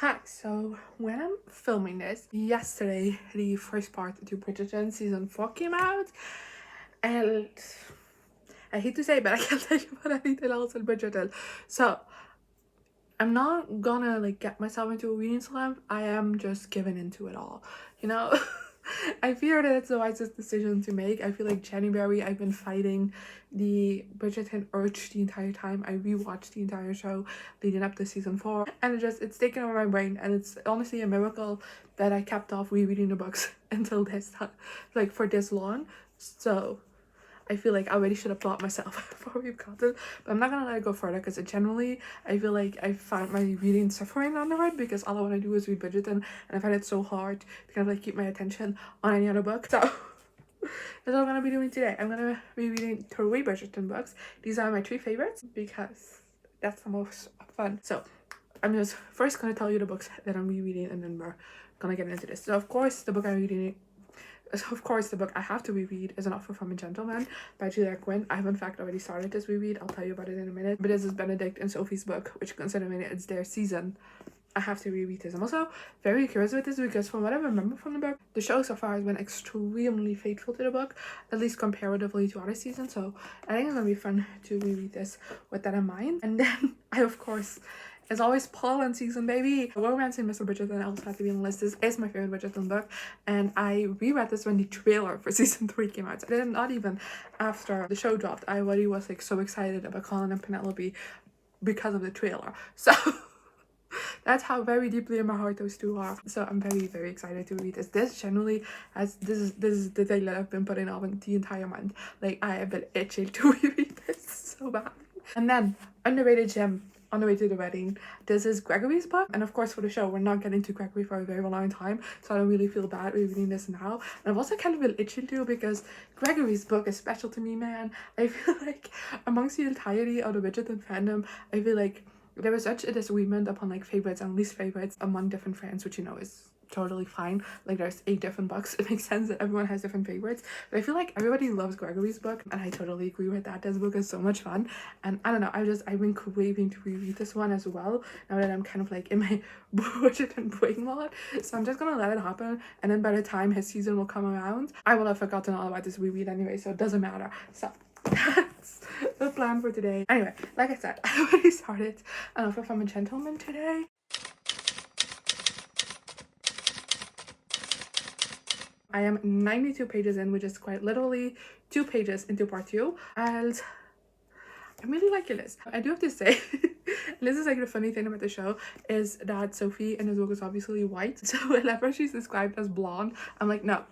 Hi, so when I'm filming this, yesterday the first part to Bridgerton season 4 came out, and I hate to say it, but I can't tell you about anything else in Bridgerton. So I'm not gonna like get myself into a reading slump. I am just giving into it all, you know. I fear that it's the wisest decision to make. I feel like January I've been fighting the Bridgerton urge the entire time. I rewatched the entire show leading up to season 4, and it's taken over my brain, and it's honestly a miracle that I kept off rereading the books until this time, like for this long. So I feel like I already should have thought myself before we've gotten, but I'm not gonna let it go further because generally I feel like I found my reading suffering on the road because all I want to do is read Bridgerton, and I find it so hard to kind of like keep my attention on any other book. So that's what I'm gonna be doing today. I'm gonna be reading 3 Bridgerton books. These are my 3 favorites because that's the most fun. So I'm just first gonna tell you the books that I'm rereading, and then we're gonna get into this. So of course the book I'm reading, of course, the book I have to reread is An Offer from a Gentleman by Quinn. I have in fact already started this reread. I'll tell you about it in a minute. But this is Benedict and Sophie's book, which considering it's their season, I have to reread this. I'm also very curious with this because from what I remember from the book, the show so far has been extremely faithful to the book, at least comparatively to other seasons. So I think it's gonna be fun to reread this with that in mind. And then I, of course, as always, Paul and Season, baby. Romance in Mr. Bridgerton also had to be on the list. This is my favorite Bridgerton book, and I reread this when the trailer for season 3 came out. So I did not even after the show dropped. I already was like so excited about Colin and Penelope because of the trailer. So that's how very deeply in my heart those two are. So I'm very, very excited to read this. This generally, as this is the thing that I've been putting off the entire month. Like I have been itching to read this so bad. And then underrated gem on the way to the wedding. This is Gregory's book, and of course for the show we're not getting to Gregory for a very long time, so I don't really feel bad reading this now. And I've also kind of been itching to because Gregory's book is special to me, man. I feel like amongst the entirety of the Bridgerton fandom, I feel like there was such a disagreement upon like favorites and least favorites among different fans, which you know is totally fine. Like there's 8 different books. It makes sense that everyone has different favorites, but I feel like everybody loves Gregory's book, and I totally agree with that. This book is so much fun, and I don't know, I've been craving to reread this one as well now that I'm kind of like in my Bridgerton brain mode. So I'm just gonna let it happen, and then by the time his season will come around, I will have forgotten all about this reread anyway, so it doesn't matter. So that's the plan for today. Anyway, like I said, I already started An Offer from a Gentleman today. I am 92 pages in, which is quite literally 2 pages into part 2, and I'm really liking this. I do have to say, and this is like the funny thing about the show, is that Sophie in this book is obviously white, so whenever she's described as blonde, I'm like, no.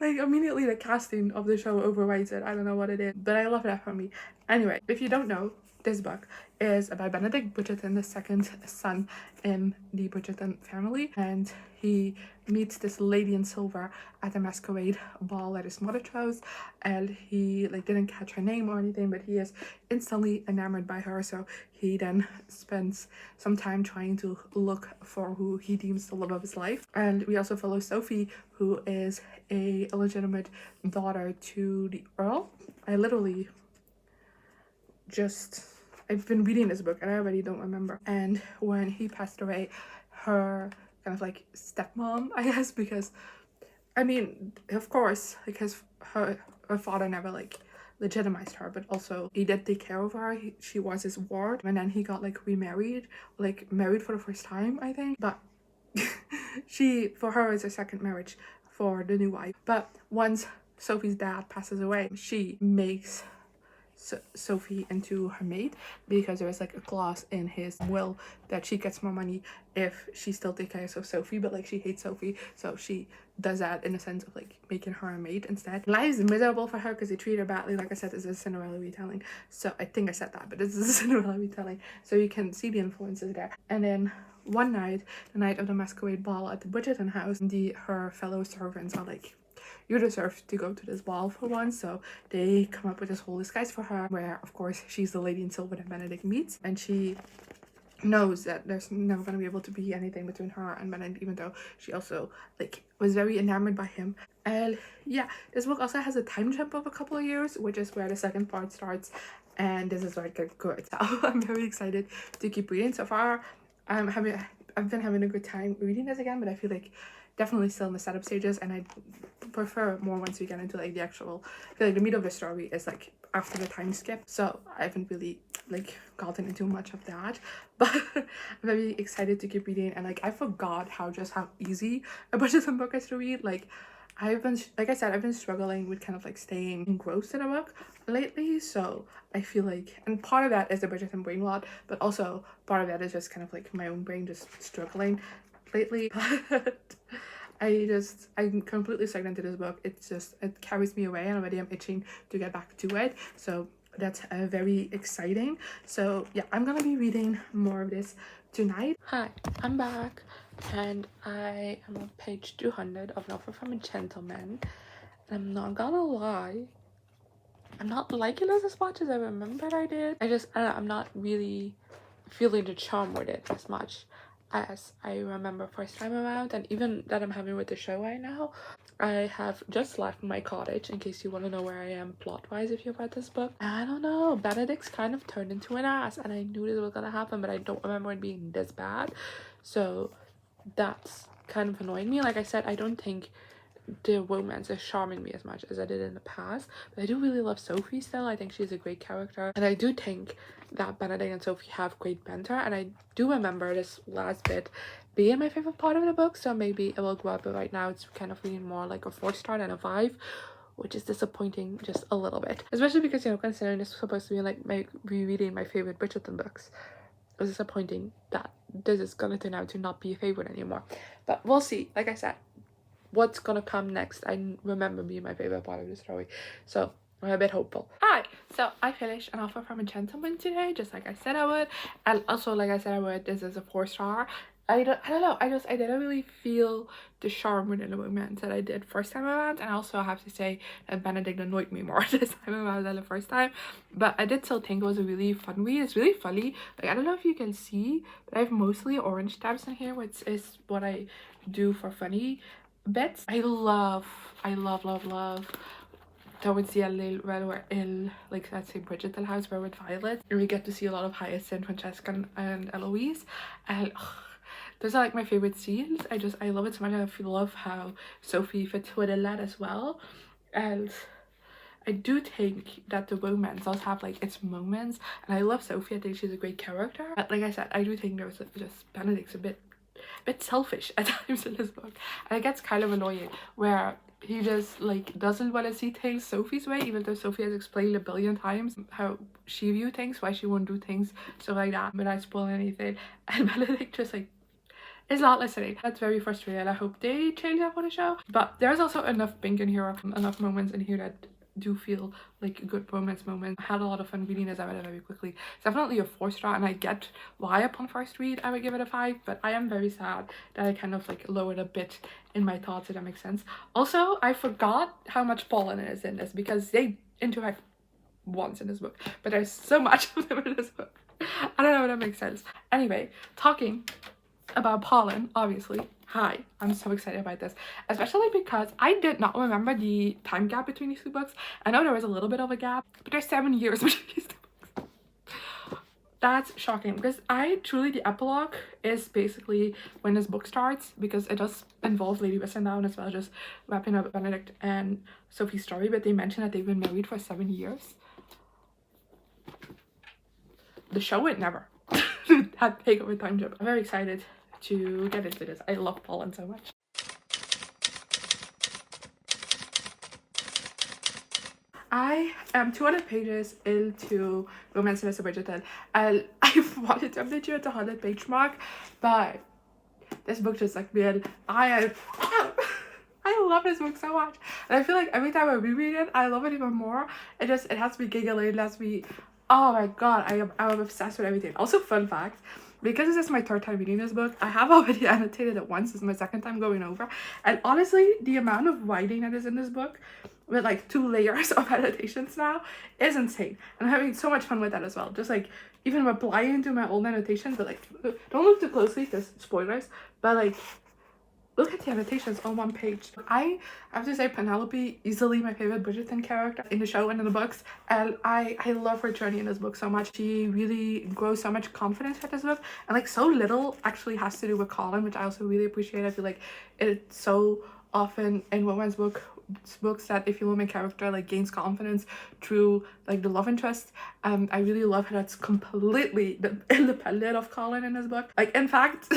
Like immediately the casting of the show overwrites it. I don't know what it is, but I love that for me. Anyway, if you don't know, this book is about Benedict Bridgerton, the second son in the Bridgerton family, and he meets this lady in silver at a masquerade ball that his mother throws, and he like didn't catch her name or anything, but he is instantly enamored by her. So he then spends some time trying to look for who he deems the love of his life. And we also follow Sophie, who is a illegitimate daughter to the Earl. I've been reading this book and I already don't remember. And when he passed away, her kind of like stepmom, I guess, because I mean, of course, because her father never like legitimized her, but also he did take care of her. She was his ward, and then he got like remarried, like married for the first time, I think. But for her it's a second marriage for the new wife. But once Sophie's dad passes away, she makes Sophie into her maid, because there is like a clause in his will that she gets more money if she still takes care of Sophie, but like she hates Sophie, so she does that in a sense of like making her a maid instead. Life is miserable for her because they treat her badly. Like I said, this is a Cinderella retelling, so I think I said that, but this is a Cinderella retelling, so you can see the influences there. And then one night, the night of the masquerade ball at the Bridgerton house, her fellow servants are like, you deserve to go to this ball for once. So they come up with this whole disguise for her, where of course she's the lady in silver that Benedict meets, and she knows that there's never going to be able to be anything between her and Benedict, even though she also like was very enamored by him. And yeah, this book also has a time jump of a couple of years, which is where the second part starts, and this is like a good. So I'm very excited to keep reading. So far I've been having a good time reading this again, but I feel like definitely still in the setup stages, and I prefer more once we get into like the actual, I feel like the meat of the story is like after the time skip, so I haven't really like gotten into much of that. But I'm very excited to keep reading, and like I forgot how easy a Bridgerton book is to read. Like I've been, like I said, I've been struggling with kind of like staying engrossed in a book lately, so I feel like, and part of that is the Bridgerton brainrot, but also part of that is just kind of like my own brain just struggling lately. But I'm completely sucked into this book. It's just, it carries me away, and already I'm itching to get back to it, so that's very exciting. So yeah, I'm gonna be reading more of this tonight. Hi, I'm back, and I am on page 200 of An Offer from a Gentleman. I'm not gonna lie, I'm not liking this as much as I remembered I did. I don't know, I'm not really feeling the charm with it as much as I remember first time around, and even that I'm having with the show right now. I have just left my cottage, in case you want to know where I am plot-wise if you've read this book. I don't know, Benedict's kind of turned into an ass, and I knew this was gonna happen, but I don't remember it being this bad, so that's kind of annoying me. Like I said, I don't think the romance is charming me as much as I did in the past, but I do really love Sophie still. I think she's a great character, and I do think that Benedict and Sophie have great banter, and I do remember this last bit being my favorite part of the book, so maybe it will go up, but right now it's kind of reading more like a 4-star than a 5, which is disappointing just a little bit, especially because, you know, considering this was supposed to be like my rereading my favorite Bridgerton books. It's disappointing that this is gonna turn out to not be a favorite anymore, but we'll see. Like I said, what's gonna come next, I remember being my favorite part of the story, so I'm a bit hopeful. Hi, so I finished An Offer from a Gentleman today, just like I said I would, and also like I said I would, this is a 4-star. I don't know, I didn't really feel the charm within the romance that I did first time around, and I also have to say that Benedict annoyed me more this time around than the first time, but I did still think it was a really fun read. It's really funny. Like, I don't know if you can see, but I have mostly orange tabs in here, which is what I do for funny bits. I love towards the end where we're in, like, let's say Bridgerton house where with Violet, and we get to see a lot of Hyacinth, Francesca, and Eloise, and those are like my favorite scenes. I love it so much. I love how Sophie fits with Lad as well, and I do think that the romance does have like its moments, and I love Sophie. I think she's a great character, but like I said, I do think there's just Benedict's a bit selfish at times in this book, and it gets kind of annoying where he just like doesn't want to see things Sophie's way, even though Sophie has explained a billion times how she view things, why she won't do things so like that without spoiling anything, and Benedict just like is not listening. That's very frustrating. I hope they change that for the show, but there's also enough pink in here, enough moments in here that do feel like good romance moments. I had a lot of fun reading this. I read it very quickly. It's definitely a 4-star, and I get why upon first read I would give it a 5, but I am very sad that I kind of like lowered a bit in my thoughts, if that makes sense. Also, I forgot how much pollen is in this, because they interact once in this book, but there's so much of them in this book. I don't know if that makes sense. Anyway, talking about pollen, obviously. Hi, I'm so excited about this, especially because I did not remember the time gap between these two books. I know there was a little bit of a gap, but there's 7 years between these two books. That's shocking, because the epilogue is basically when this book starts, because it does involve Lady Whistledown as well, just wrapping up Benedict and Sophie's story, but they mention that they've been married for 7 years. The show would never had big of a time jump. I'm very excited to get into this. I love pollen so much. I am 200 pages into Romance of Mr. Bridgerton, and I wanted to update you at the 100 page mark, but this book just like me, and I love this book so much, and I feel like every time I reread it, I love it even more. It has me giggling, it has me, oh my god, I'm obsessed with everything. Also, fun fact, because this is my 3rd time reading this book, I have already annotated it once. This is my 2nd time going over, and honestly, the amount of writing that is in this book with like 2 layers of annotations now is insane, and I'm having so much fun with that as well. Just like even replying to my old annotations, but like don't look too closely because spoilers, but like look at the annotations on one page. I have to say Penelope, easily my favorite Bridgerton character in the show and in the books, and I love her journey in this book so much. She really grows so much confidence with this book, and like so little actually has to do with Colin, which I also really appreciate. I feel like it's so often in romance books that if your woman character like gains confidence through like the love interest. I really love how that's completely independent of Colin in this book. Like in fact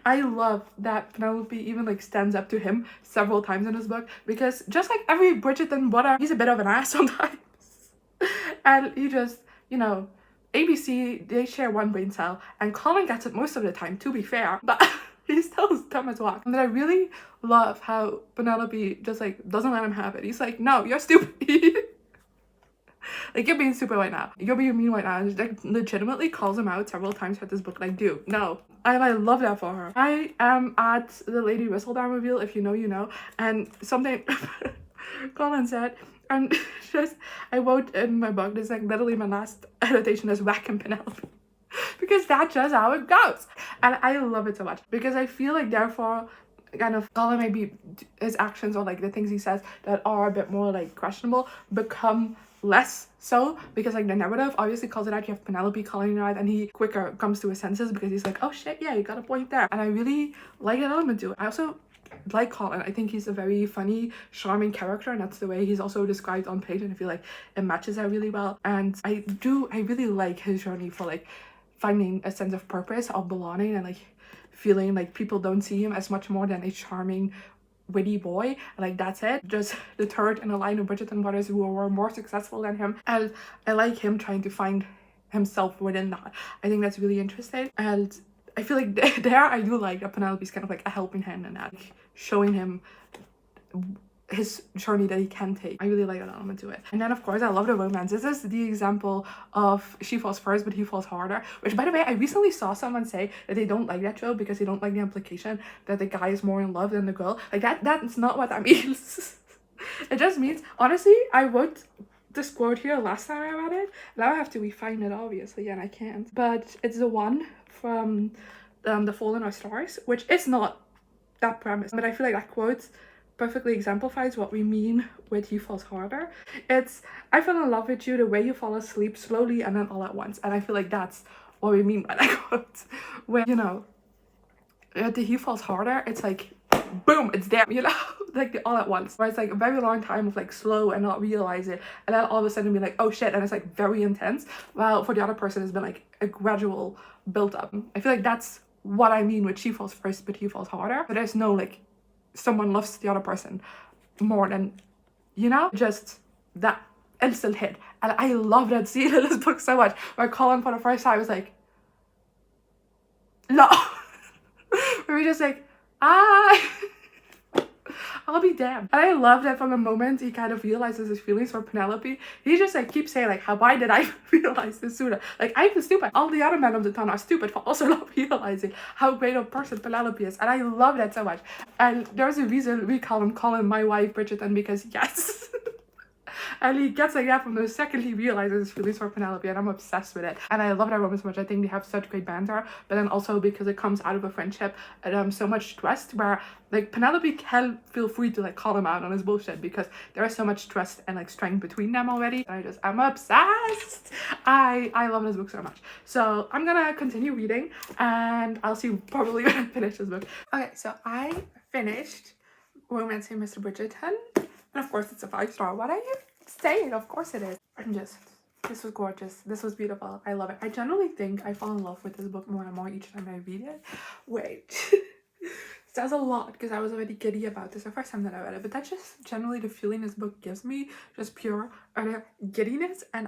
I love that Penelope even like stands up to him several times in this book, because just like every Bridgerton whatever, he's a bit of an ass sometimes. And he just, you know, ABC, they share one brain cell and Colin gets it most of the time, to be fair, but he's still dumb as fuck. And I really love how Penelope just like doesn't let him have it. He's like, no, you're stupid. Like, you're being stupid right now. You're being mean right now. And like legitimately calls him out several times for this book. Like, dude, no. And I love that for her. I am at the Lady Whistledown reveal, if you know, you know. And something Colin said, and just, I wrote in my book, this like literally my last annotation is whacking Penelope. Because that's just how it goes. And I love it so much. Because I feel like therefore kind of Colin maybe his actions or like the things he says that are a bit more like questionable become less so, because like the narrative obviously calls it out. You have Penelope calling it out and he quicker comes to his senses because he's like, oh shit, yeah, you got a point there. And I really like that element to it. I also like Colin. I think he's a very funny, charming character, and that's the way he's also described on page, and I feel like it matches that really well. And I really like his journey for like finding a sense of purpose, of belonging, and like feeling like people don't see him as much more than a charming witty boy. Like that's it, just the third in a line of Bridgerton brothers who were more successful than him. And I like him trying to find himself within that. I think that's really interesting, and I feel like there I do like that Penelope's kind of like a helping hand in that, like showing him his journey that he can take. I really like that element to it. And then of course I love the romance. This is the example of she falls first but he falls harder, which by the way I recently saw someone say that they don't like that show because they don't like the implication that the guy is more in love than the girl. Like that's not what that means. It just means, honestly, I wrote this quote here last time I read it. Now I have to refine it obviously and I can't, but it's the one from The Fault in Our Stars, which is not that premise, but I feel like that quote perfectly exemplifies what we mean with he falls harder. It's, I fell in love with you the way you fall asleep, slowly and then all at once. And I feel like that's what we mean by that quote. When, you know, the he falls harder, it's like boom, it's there, you know. Like the all at once, where it's like a very long time of like slow and not realize it, and then all of a sudden be like, oh shit, and it's like very intense, while for the other person it's been like a gradual build up. I feel like that's what I mean with she falls first but he falls harder. But there's no like someone loves the other person more than, you know, just that instant hit. And I love that scene in this book so much, where Colin for the first time was like, no. Where we just like, I'll be damned. And I love that from the moment he kind of realizes his feelings for Penelope, he just like keeps saying like, why did I realize this sooner? Like, I'm stupid. All the other men of the town are stupid for also not realizing how great a person Penelope is. And I love that so much. And there's a reason we call him my wife Bridgerton, because yes. And he gets like that from the second he realizes his feelings for Penelope, and I'm obsessed with it. And I love that romance so much. I think they have such great banter, but then also because it comes out of a friendship and so much trust, where like Penelope can feel free to like call him out on his bullshit because there is so much trust and like strength between them already. I'm obsessed. I love this book so much. So I'm gonna continue reading and I'll see you probably when I finish this book. Okay, so I finished Romancing Mr. Bridgerton. And of course it's a 5-star. What are you saying? Of course it is. This was gorgeous. This was beautiful. I love it. I generally think I fall in love with this book more and more each time I read it. Wait. That's a lot because I was already giddy about this the first time that I read it. But that's just generally the feeling this book gives me. Just pure utter giddiness. And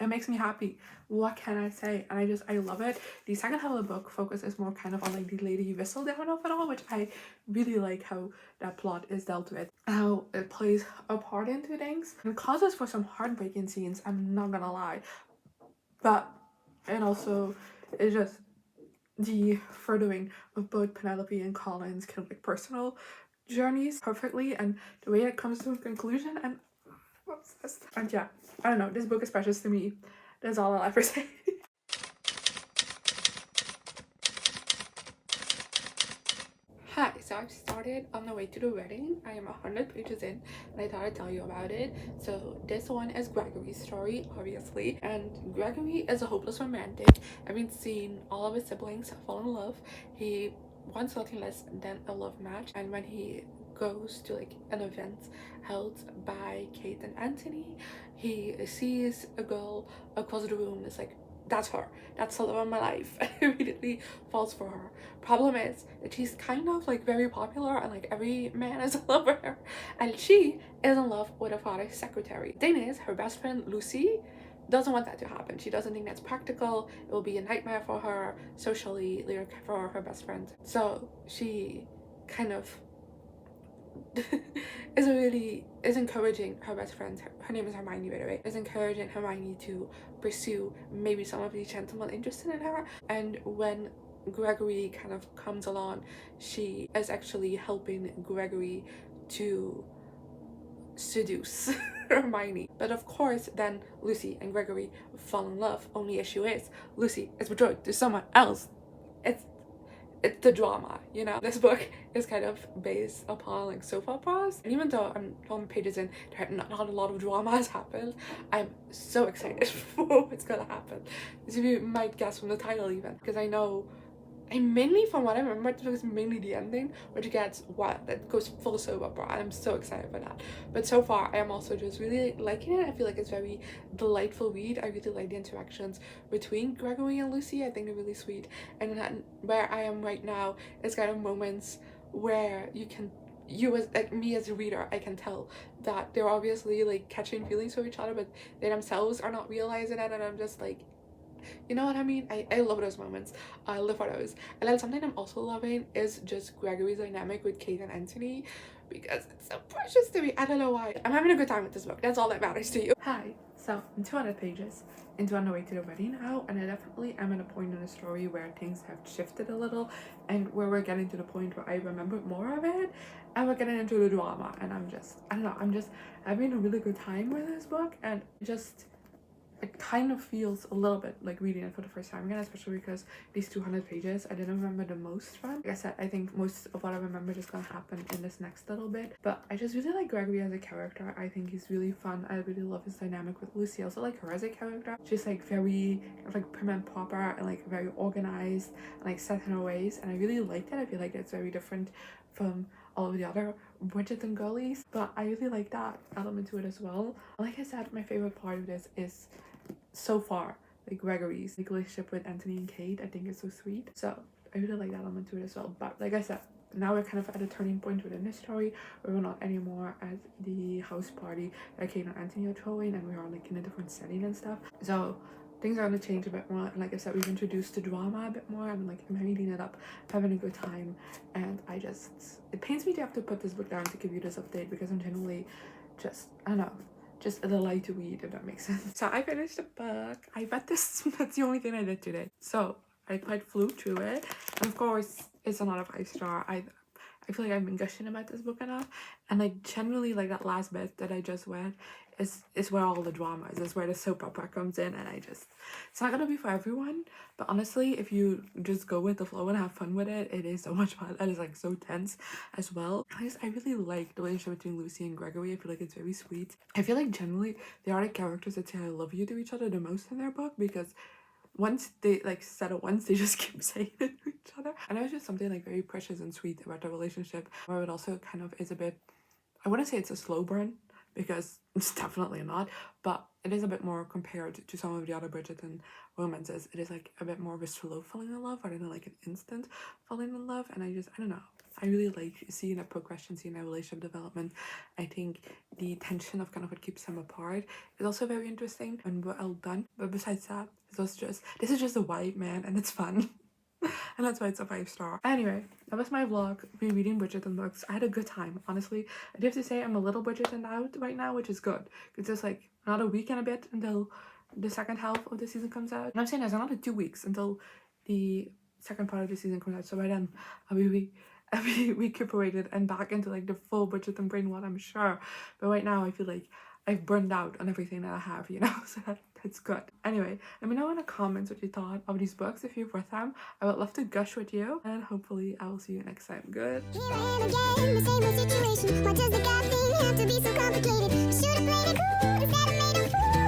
it makes me happy. What can I say? And I love it. The second half of the book focuses more kind of on like the Lady Whistledown of it all, which I really like how that plot is dealt with, how it plays a part into things, and causes for some heartbreaking scenes, I'm not gonna lie. But it also is just the furthering of both Penelope and Colin's kind of like personal journeys perfectly, and the way it comes to a conclusion, and I'm obsessed. And yeah, I don't know, this book is precious to me. That's all I'll ever say. Hi, so I've started On the Way to the Wedding. I am 100 pages in and I thought I'd tell you about it. So this one is Gregory's story, obviously, and Gregory is a hopeless romantic. Having seen all of his siblings fall in love, he wants nothing less than a love match, and when he goes to like an event held by Kate and Anthony, he sees a girl across the room. It's like, that's her, that's the love of my life. And he immediately falls for her. Problem is that she's kind of like very popular and like every man is in love with her, and she is in love with her father's secretary. Thing is, her best friend Lucy doesn't want that to happen. She doesn't think that's practical. It will be a nightmare for her socially, like for her best friend. So she kind of is encouraging her best friend, her name is Hermione by the way, is encouraging Hermione to pursue maybe some of these gentlemen interested in her. And when Gregory kind of comes along, she is actually helping Gregory to seduce Hermione. But of course then Lucy and Gregory fall in love. Only issue is Lucy is betrothed to someone else. It's the drama, you know. This book is kind of based upon like soap operas, and even though I'm on pages in, there not a lot of drama has happened, I'm so excited for what's gonna happen. As you might guess from the title even, because I know, and mainly from what I remember, it was mainly the ending, which gets what that goes full soap opera, and I'm so excited for that. But so far, I am also just really liking it. I feel like it's very delightful read. I really like the interactions between Gregory and Lucy. I think they're really sweet. And that, where I am right now is kind of moments where you as like me as a reader, I can tell that they're obviously like catching feelings for each other, but they themselves are not realizing it, and I'm just like, you know what I mean? I love those moments. I live for those. And then something I'm also loving is just Gregory's dynamic with Kate and Anthony, because it's so precious to me. I don't know why. I'm having a good time with this book. That's all that matters to you. Hi. So I'm 200 pages into On the Way to the Wedding now, and I definitely am at a point in the story where things have shifted a little, and where we're getting to the point where I remember more of it, and we're getting into the drama, and I don't know, I'm just having a really good time with this book, and just it kind of feels a little bit like reading it for the first time again, especially because these 200 pages I didn't remember the most from. Like I said, I think most of what I remember is gonna happen in this next little bit, but I just really like Gregory as a character. I think he's really fun. I really love his dynamic with Lucy. I also like her as a character. She's like very kind of like prim and proper and like very organized and like set in her ways, and I really like that. I feel like it's very different from all of the other Bridgerton girlies, but I really like that element to it as well. Like I said, my favorite part of this is so far like Gregory's like relationship with Anthony and Kate. I think it's so sweet, so I really like that element to it as well. But like I said, now we're kind of at a turning point within this story where we're not anymore at the house party that Kate and Anthony are throwing, and we are like in a different setting and stuff, so things are going to change a bit more. And like I said, we've introduced the drama a bit more, and like I'm reading it up, having a good time, and it pains me to have to put this book down to give you this update, because I'm generally just, I don't know, just a delight to read, if that makes sense. So I finished the book. I read this. That's the only thing I did today. So I quite flew through it, and of course it's another 5-star. I feel like I've been gushing about this book enough, and like generally like that last bit that I just read is where all the drama is. It's where the soap opera comes in, and it's not gonna be for everyone, but honestly, if you just go with the flow and have fun with it, it is so much fun. And it's like so tense as well. I really like the relationship between Lucy and Gregory. I feel like it's very sweet. I feel like generally they are the characters that say I love you to each other the most in their book, because once they like said it once, they just keep saying it to each other, and there's just something like very precious and sweet about the relationship, where it also kind of is a bit, I wouldn't say it's a slow burn, because it's definitely not, but it is a bit more compared to some of the other Bridgerton romances. It is like a bit more of a slow falling in love rather than like an instant falling in love, and I don't know, I really like seeing that progression, seeing that relationship development. I think the tension of kind of what keeps them apart is also very interesting and well done. But besides that, this is just a vibe, man, and it's fun. And that's why it's a 5-star. Anyway, that was my vlog, me reading Bridgerton books. I had a good time, honestly. I do have to say I'm a little Bridgerton out right now, which is good. It's just like another week and a bit until the second half of the season comes out. And I'm saying there's another 2 weeks until the second part of the season comes out. So by then I'll be recuperated and back into like the full Bridgerton brain, what I'm sure. But right now I feel like I've burned out on everything that I have, you know. So It's good. Anyway, let me know in the comments what you thought of these books if you've read them. I would love to gush with you, and hopefully I will see you next time. Good. Here I am again, the same old situation. Why does the God thing have to be so complicated? I should have played it cool instead of made a fool.